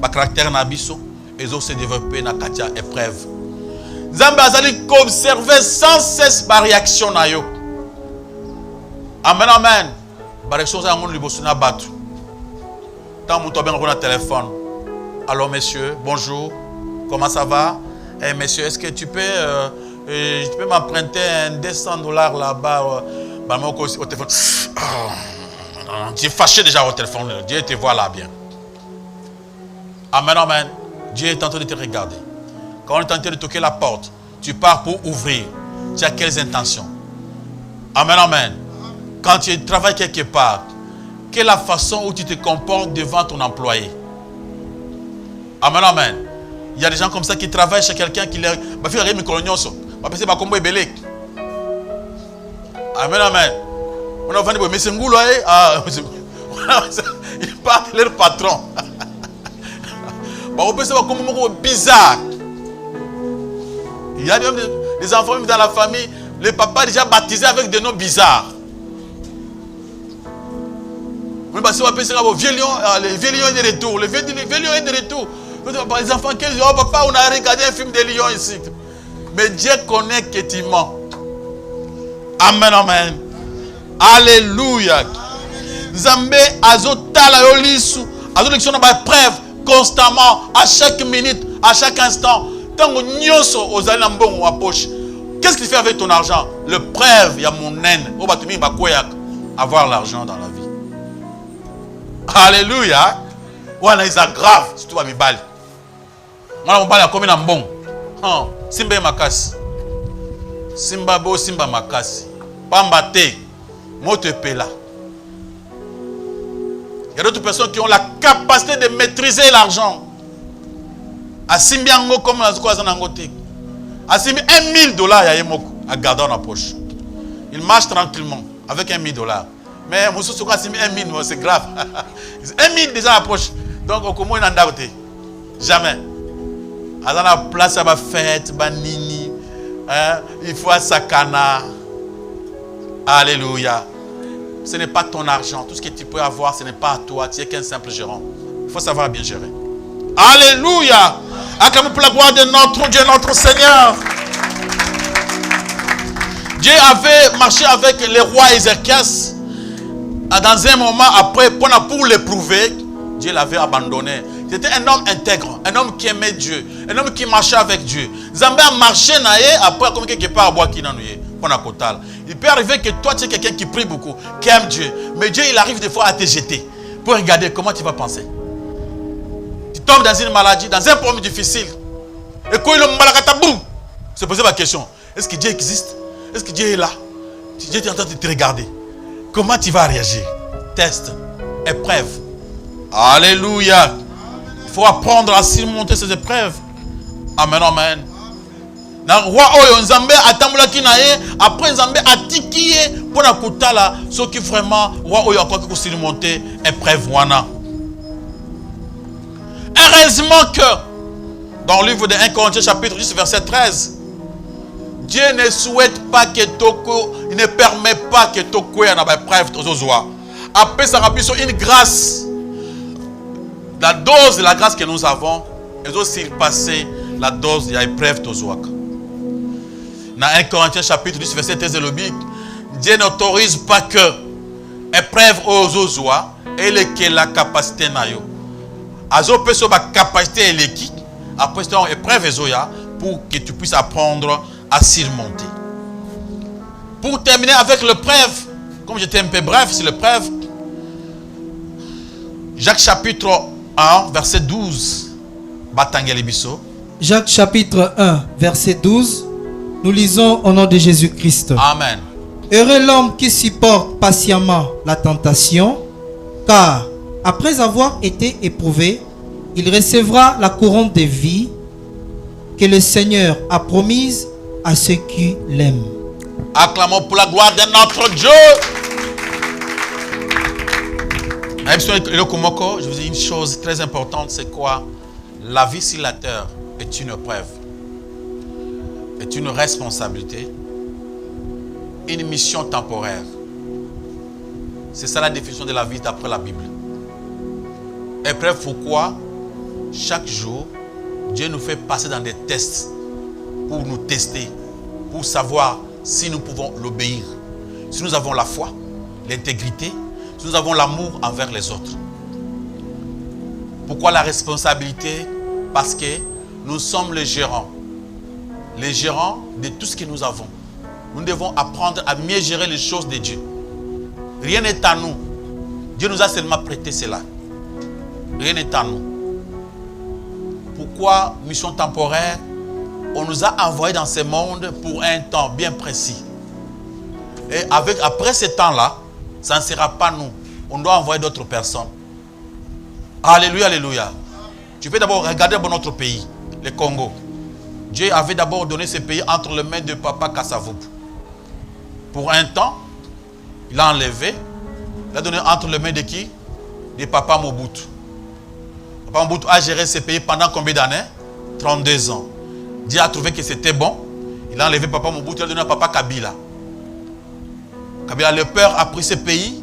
Le caractère nabiso, et autres se développent dans les épreuves. Zambé azali observer sans cesse la réaction na yo. Amen, amen. La réaction za ngon liboso na batu. Tant mon bien na téléphone. Allô monsieur, bonjour. Comment ça va? Eh monsieur, est-ce que tu peux m'emprunter un $200 là-bas au téléphone? Tu es fâché déjà au téléphone. Dieu te voit là bien. Amen, amen. Dieu est en train de te regarder. Quand on est en train de toquer la porte, tu pars pour ouvrir. Tu as quelles intentions? Amen, amen. Quand tu travailles quelque part, quelle est la façon où tu te comportes devant ton employé? Amen, amen. Il y a des gens comme ça qui travaillent chez quelqu'un qui leur... Amen, amen. On a vendu, mais c'est il parle leur patron. On peut savoir comment bizarre. Il y a des enfants même dans la famille, les papas déjà baptisés avec des noms bizarres. On va passer le vieux lion est de retour. Le vieux lion est de retour. Les enfants qui disent, oh papa, on a regardé un film de lion ici. Mais Dieu connaît que tu mens. Amen, amen. Alléluia. Zambé azotala yolisu, azolexio na ba preuve constamment, à chaque minute, à chaque instant. Tango nyoso ozali na mbongo wa poche. Qu'est-ce que tu fais avec ton argent? Le preuve, il y a mon naine. O batumi ba koyak avoir l'argent dans la vie. Alléluia. Wana isa grave, surtout ba mibali. Mwana mobali akomi na mbongo. Simba makasi. Simba bo simba makasi. Pamba te. Moto pela. Il y a d'autres personnes qui ont la capacité de maîtriser l'argent. Asimbi yango comme la zoko azana ngote. Asimbi $1,000 ya yemoko à garder dans la poche. Il marche tranquillement avec $1,000. Mais Moussou Soko asimbi 1,000, c'est grave. 1,000 déjà à la poche. Donc comment il en a côté? Jamais. À la place à ma fête, banini, il faut à sakana. Alléluia. Ce n'est pas ton argent. Tout ce que tu peux avoir, ce n'est pas à toi. Tu n'es qu'un simple gérant. Il faut savoir bien gérer. Alléluia. Acclamons pour la gloire de notre Dieu, notre Seigneur. Dieu avait marché avec le roi Ézéchias. Dans un moment après, pour l'éprouver, Dieu l'avait abandonné. C'était un homme intègre, un homme qui aimait Dieu, un homme qui marchait avec Dieu. Zambé a marché après, comme quelque part à boire qui n'a pas. Il peut arriver que toi, tu es quelqu'un qui prie beaucoup, qui aime Dieu. Mais Dieu, il arrive des fois à te jeter pour regarder comment tu vas penser. Tu tombes dans une maladie, dans un problème difficile. Et quand il se poser la question, est-ce que Dieu existe? Est-ce que Dieu est là? Dieu est en train de te regarder. Comment tu vas réagir? Test, épreuve. Alléluia. Il faut apprendre à surmonter ces épreuves. Amen, amen. Après Nzambe a tikié pour la kutala ce qui vraiment roi oyo akwa ko surmonter épreuve wana. Heureusement que dans le livre de 1 Corinthiens chapitre 10 verset 13, Dieu ne souhaite pas que toko, il ne permet pas que toko ait une épreuve tozozoa. Après ça rappuie sur une grâce. La dose de la grâce que nous avons est aussi surpassée la dose de l'épreuve tozoa. Dans 1 Corinthiens chapitre 10 verset 13 de l'Obic, Dieu n'autorise pas que épreuve aux ozoa et que la capacité nayo. Azo peut sur la capacité et l'équipe après cette épreuve ezoya pour que tu puisses apprendre à surmonter. Pour terminer avec l'épreuve, comme j'étais un peu bref sur l'épreuve, Jacques chapitre 1 verset 12, Batangeli biso. Jacques chapitre 1 verset 12, nous lisons au nom de Jésus-Christ. Amen. Heureux l'homme qui supporte patiemment la tentation, car après avoir été éprouvé, il recevra la couronne de vie que le Seigneur a promise à ceux qui l'aiment. Acclamons pour la gloire de notre Dieu. Je vous dis une chose très importante, c'est quoi? La vie sur la terre est une épreuve, est une responsabilité, une mission temporaire. C'est ça la définition de la vie d'après la Bible. Épreuve pourquoi? Chaque jour, Dieu nous fait passer dans des tests pour nous tester, pour savoir si nous pouvons l'obéir, si nous avons la foi, l'intégrité, si nous avons l'amour envers les autres. Pourquoi la responsabilité? Parce que nous sommes les gérants de tout ce que nous avons. Nous devons apprendre à mieux gérer les choses de Dieu. Rien n'est à nous. Dieu nous a seulement prêté cela. Rien n'est à nous. Pourquoi mission temporaire? On nous a envoyés dans ce monde pour un temps bien précis. Et après ce temps-là, ça ne sera pas nous. On doit envoyer d'autres personnes. Alléluia, alléluia. Tu peux d'abord regarder notre pays, le Congo. Dieu avait d'abord donné ce pays entre les mains de Papa Kassavou. Pour un temps, il l'a enlevé. Il l'a donné entre les mains de qui? De Papa Mobutu. Papa Mobutu a géré ce pays pendant combien d'années? 32 ans. Dieu a trouvé que c'était bon. Il a enlevé Papa Mobutu, il a donné à Papa Kabila. Kabila, le père, a pris ce pays.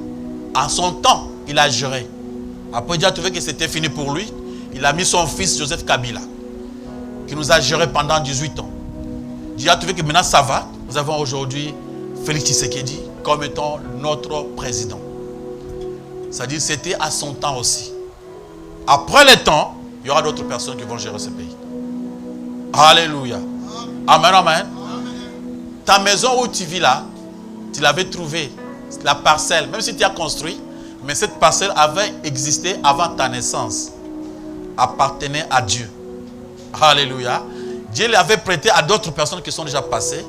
En son temps, il a géré. Après, Dieu a trouvé que c'était fini pour lui. Il a mis son fils Joseph Kabila, qui nous a géré pendant 18 ans. Dieu a trouvé que maintenant ça va. Nous avons aujourd'hui Félix Tshisekedi comme étant notre président. C'est-à-dire c'était à son temps aussi. Après le temps, il y aura d'autres personnes qui vont gérer ce pays. Alléluia. Amen, amen. Ta maison où tu vis là, tu l'avais trouvée, la parcelle, même si tu as construit, mais cette parcelle avait existé avant ta naissance, appartenait à Dieu. Alléluia. Dieu l'avait prêté à d'autres personnes qui sont déjà passées.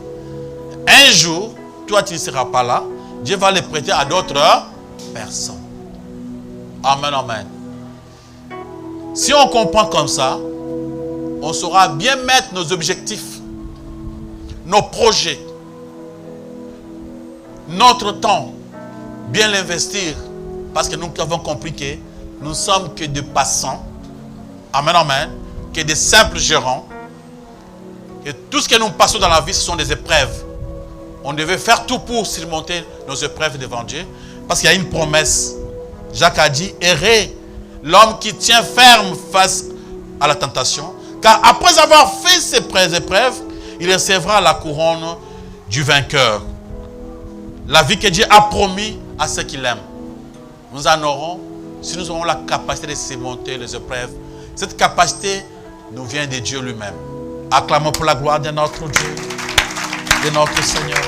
Un jour, toi tu ne seras pas là, Dieu va le prêter à d'autres personnes. Amen, amen. Si on comprend comme ça, on saura bien mettre nos objectifs, nos projets, notre temps, bien l'investir. Parce que nous avons compris que nous ne sommes que des passants. Amen, amen. Que des simples gérants. Et tout ce que nous passons dans la vie, ce sont des épreuves. On devait faire tout pour surmonter nos épreuves devant Dieu. Parce qu'il y a une promesse. Jacques a dit, errez l'homme qui tient ferme face à la tentation. Car après avoir fait ces épreuves, il recevra la couronne du vainqueur. La vie que Dieu a promis à ceux qui l'aiment. Nous en aurons si nous avons la capacité de surmonter les épreuves. Cette capacité nous vient de Dieu lui-même. Acclamons pour la gloire de notre Dieu, de notre Seigneur.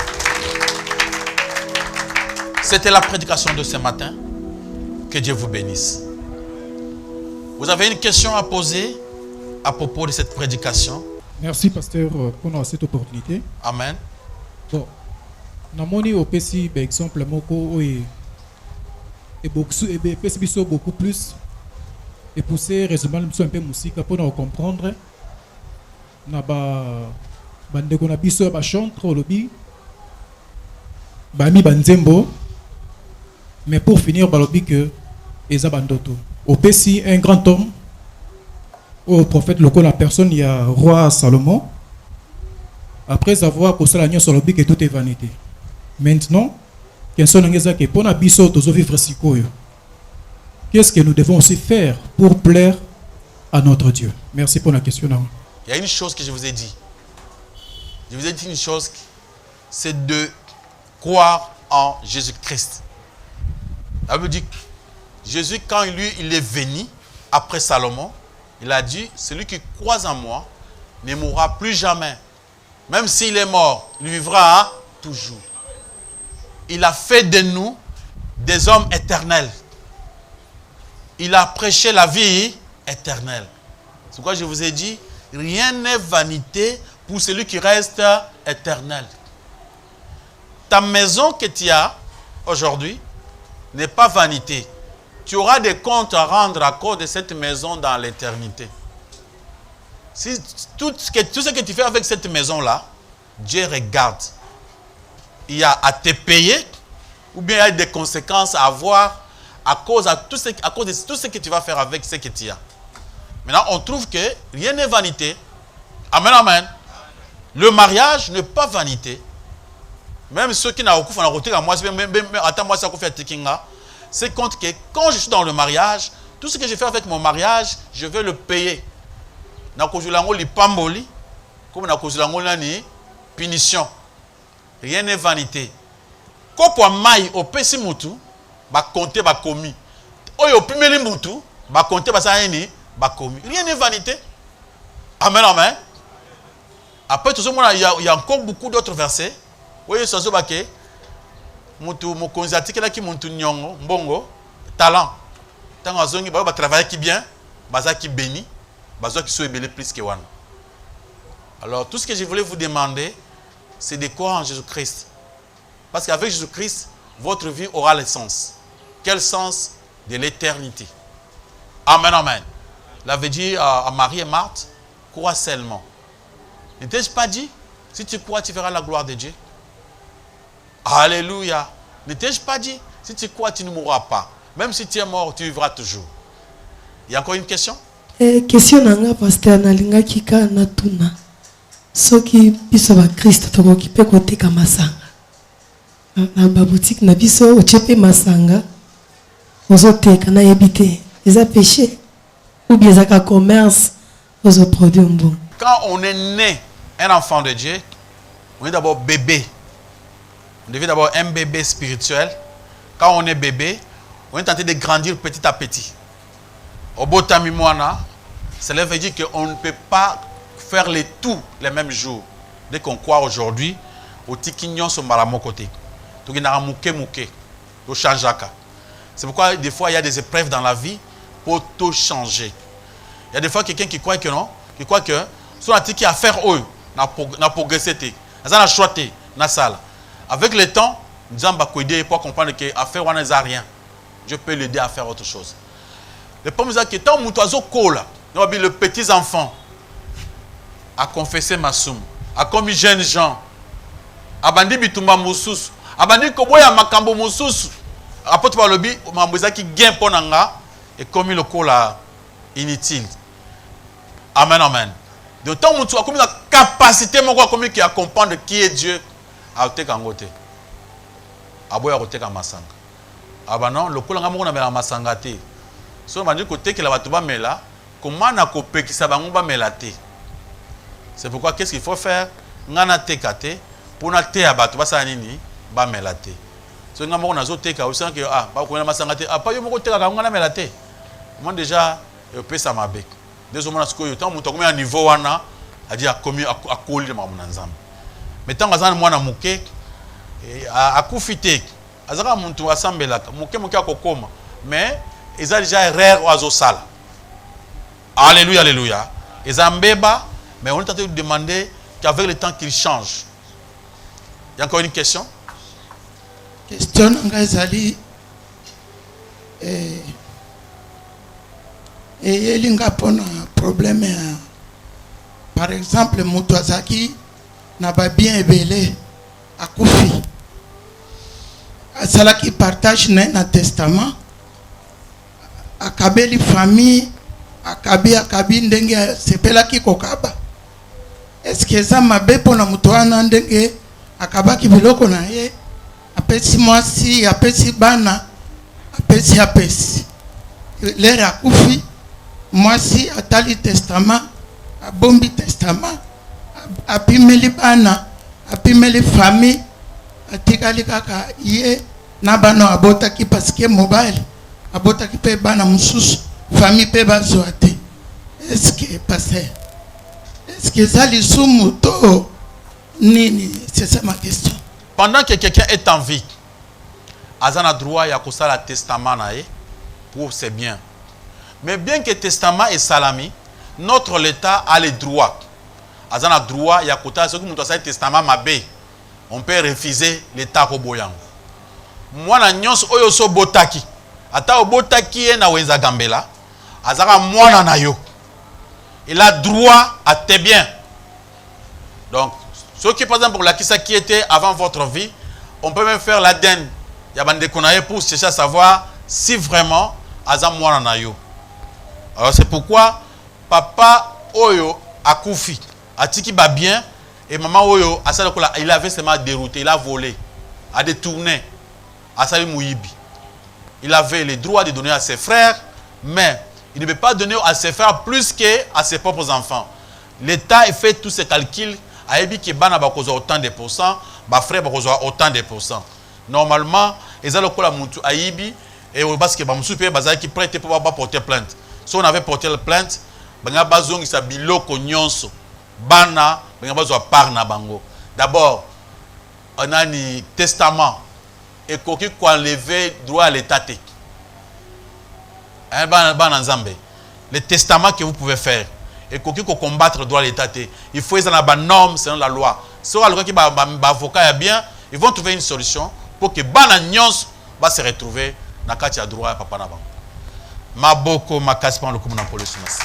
C'était la prédication de ce matin. Que Dieu vous bénisse. Vous avez une question à poser à propos de cette prédication? Merci, pasteur, pour cette opportunité. Amen. Bon, namoni opesi exemple moko et beaucoup plus et pousser résumé un peu musique pour nous comprendre. Na bandeko na biso ba chantre lobby ba mi banzembo. Mais pour finir, balobi que Eza Bandoto. Opesi un grand homme, au prophète local, la personne, il y a roi Salomon. Après avoir posé la nuit sur le que tout est vanité. Maintenant, qu'est-ce que nous devons aussi faire pour plaire à notre Dieu? Merci pour la question. Il y a une chose que je vous ai dit. Je vous ai dit une chose, c'est de croire en Jésus-Christ. Ça veut dire que Jésus, quand il est venu, après Salomon, il a dit, celui qui croit en moi ne mourra plus jamais. Même s'il est mort, il vivra toujours. Il a fait de nous des hommes éternels. Il a prêché la vie éternelle. C'est pourquoi je vous ai dit, rien n'est vanité pour celui qui reste éternel. Ta maison que tu as aujourd'hui n'est pas vanité. Tu auras des comptes à rendre à cause de cette maison dans l'éternité. Si tout ce que tu fais avec cette maison-là, Dieu regarde. Il y a à te payer ou bien il y a des conséquences à avoir à cause de tout ce que tu vas faire avec ce que tu as. Maintenant, on trouve que rien n'est vanité. Amen, amen. Le mariage n'est pas vanité. Même ceux qui n'ont pas côté à moi, attends moi ça fait tikinga. C'est compte que quand je suis dans le mariage, tout ce que je fais avec mon mariage, je vais le payer. Na kozulango li pamboli, comme na kozulango nani punition. Rien n'est vanité. Kopo mai au pesi mutu, ba compter ba commis. Oyo pimeli mutu, ba compter ba sa ni ba commis. Rien n'est vanité. Amen, amen. Après tout ça, il y a encore beaucoup d'autres versets. Oui, ça se baké. Mutu mokonzati kela ki muntu nyongo mbongo talent. Tant azongi ba travailler qui bien, baza qui béni, baza qui soit belé plus que wan. Alors tout ce que je voulais vous demander, c'est de croire en Jésus-Christ. Parce qu'avec Jésus-Christ, votre vie aura le sens. Quel sens? De l'éternité. Amen, amen. L'avait dit à Marie et Marthe, crois seulement. Ne t'ai-je pas dit, si tu crois, tu verras la gloire de Dieu? Alléluia. Ne t'ai-je pas dit, si tu crois, tu ne mourras pas. Même si tu es mort, tu vivras toujours. Il y a encore une question? Question nanga pasteur nalinga kika natuna. Soki biso ba Christ to ki pe kote ka masanga. Na ba boutique na biso o chepe masanga. Ozoteka na yebite. Eza péché ou bien zaka commerce ozo produit bon. Quand on est né un enfant de Dieu, on est d'abord bébé. On devient d'abord un bébé spirituel. Quand on est bébé, on est tenté de grandir petit à petit. Au bout de mois, cela veut dire qu'on ne peut pas faire les tout les mêmes jours. Dès qu'on croit aujourd'hui, au tikinyon sont à mon côté. Donc il y a mouké, au changeaka. C'est pourquoi des fois il y a des épreuves dans la vie pour tout changer. Il y a des fois quelqu'un qui croit que non, qui croit que son atiki à faire eux n'a progressé, n'a choisi, n'a salle. Avec le temps, nous allons aider pour comprendre que à faire on n'a rien. Je peux l'aider à faire autre chose. Le problème c'est que tant que oiseau colle, le petits enfants, a confessé masumu, a commis jeune Jean, a bandi bitumba mususu, a bandi koboya makambo mususu, apôtre balobi mamboza qui gain ponanga et commis le cola inutile. Amen, amen. De temps où tu as commis la capacité mon commis qui a comprendre qui est Dieu, a te kangote, a boya rote kamasanga. Ah bah non, le cola ngamona mela masanga te. So mandi côté que la batuba mela, comment na kopé qui sabango ba melate. C'est pourquoi qu'est-ce qu'il faut faire? Ngana te kate pour na te abatu ba sa nini ba melate. So ngamo na zo te ka aussi que ah ba ko na masanga te ah pas yo moko te ka ngana melate. Moi déjà je peux ça mabe. Désolé mon asko yo tant muto comme un niveau wana a dit a commis a coller ma mon nzambe. Mais tant ngazana mwana muke a kufite azaka muntu asambela muke akokoma mais ils ont déjà rare oiseau sale. Alléluia, alléluia. Ils ont mbeba, mais on est en train de demander qu'avec le temps qu'il change. Il y a encore une question? Question ngazali elinga pona problème par exemple mutu azaki na ba bien ebele akufi asalaki partage na testament akabeli famille akabi ndenge sepelaki kokaba. Est-ce que ça mabe pona mutu wana ndenge akabaki biloko na ye apesi mwasi apesi bana apesi lera akufi mwasi atali testament abombi testament apimeli bana apimeli famille atikali kaka ye na bana abotaki parce que mobile abotaki pe bana mususu famille pe bazwa te. Est-ce que pasteur, est-ce que ça les sumu to nini? C'est ça ma question. Pendant que quelqu'un est en vie, azana droit ya kosala testament na ye pour ses biens. Mais bien que le testament est salami, notre l'État a les droits. Azana droit ya kota ce que nous avons testament mabe. On peut refuser l'État koboyang. Moi na nyons oyo so botaki. Ata obotaki e na wenza gambela. Azaka mwana na yo. Il a droit à tes biens. Donc, ceux qui par exemple la kisa qui était avant votre vie, on peut même faire l'ADN. Il y a bande konaye pour chercher à savoir si vraiment azam mwana na yo. Alors c'est pourquoi papa oyo akufi atiki ba bien et maman oyo asala kola il avait seulement dérouté, il a volé, a détourné, asali muyibi. Il avait le droit de donner à ses frères, mais il ne peut pas donner à ses frères plus qu'à ses propres enfants. L'État fait tous ses calculs, a dit que bana ba kozo autant de pourcents, ba frère ba kozo autant de pourcents. Normalement, ils ont le kola mutu aibi et parce que ba musu pe bazali qui prête pour pas porter plainte. Si on avait porté la plainte, banga bazong sa biloko nyonso bana banga bazwa par na bango. D'abord, on a ni testament et koki ko enlever droit à l'état. Hein bana nzambe. Le testament que vous pouvez faire et koki ko combattre droit à l'état. Il faut être dans la norme selon la loi. Si on a qui ba avocat bien, ils vont trouver une solution pour que bana nyonso va se retrouver na kati ya droit papa na bango. Maboko makasi pa lokumu na pole sumasi.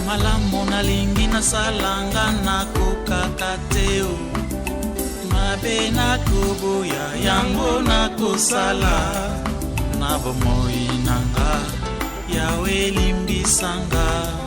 Malamu nalingi nasalanga nakokakateo mabe nakoboya yango nakosala na bomoi nanga yawe limbisanga.